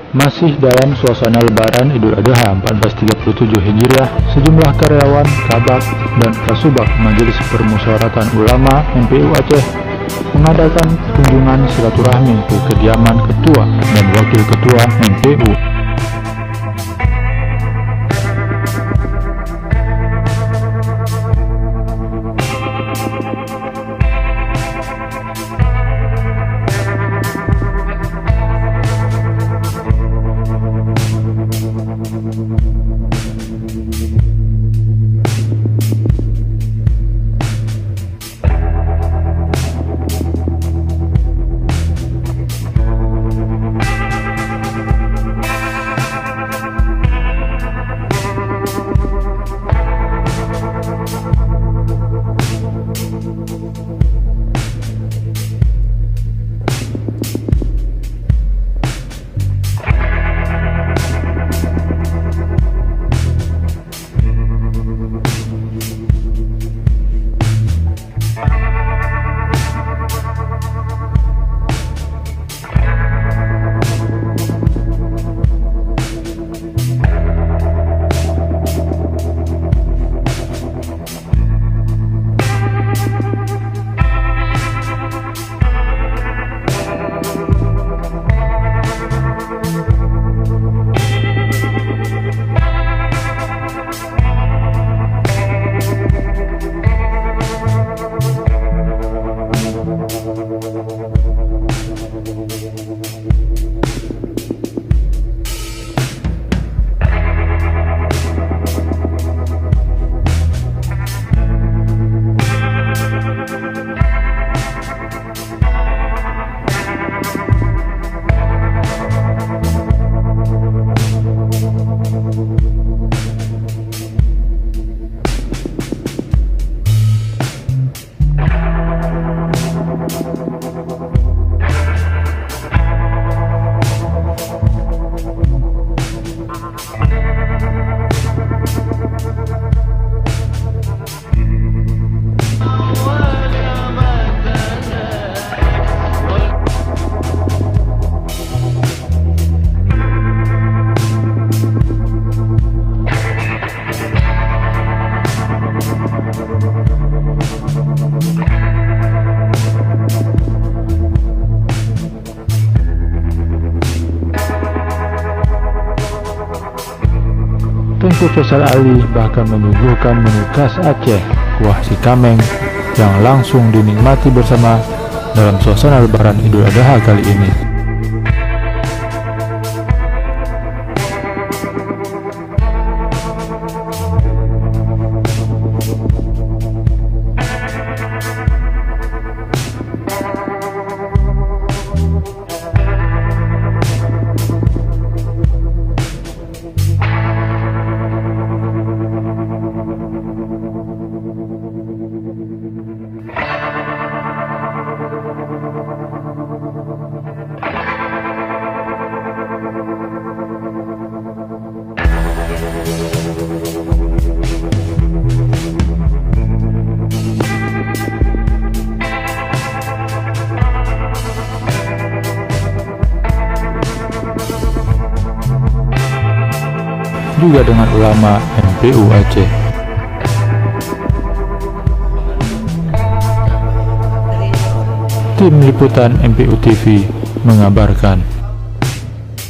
Masih dalam suasana Lebaran Idul Adha 1437 Hijriah, sejumlah karyawan, kabak, dan kasubag Majelis Permusyawaratan Ulama MPU Aceh mengadakan kunjungan silaturahmi ke kediaman Ketua dan Wakil Ketua MPU. Tengku Faisal Ali bahkan menyuguhkan menu khas Aceh, kuah si kameng, yang langsung dinikmati bersama dalam suasana Lebaran Idul Adha kali ini. Juga dengan ulama MPU Aceh. Tim Liputan MPU TV mengabarkan.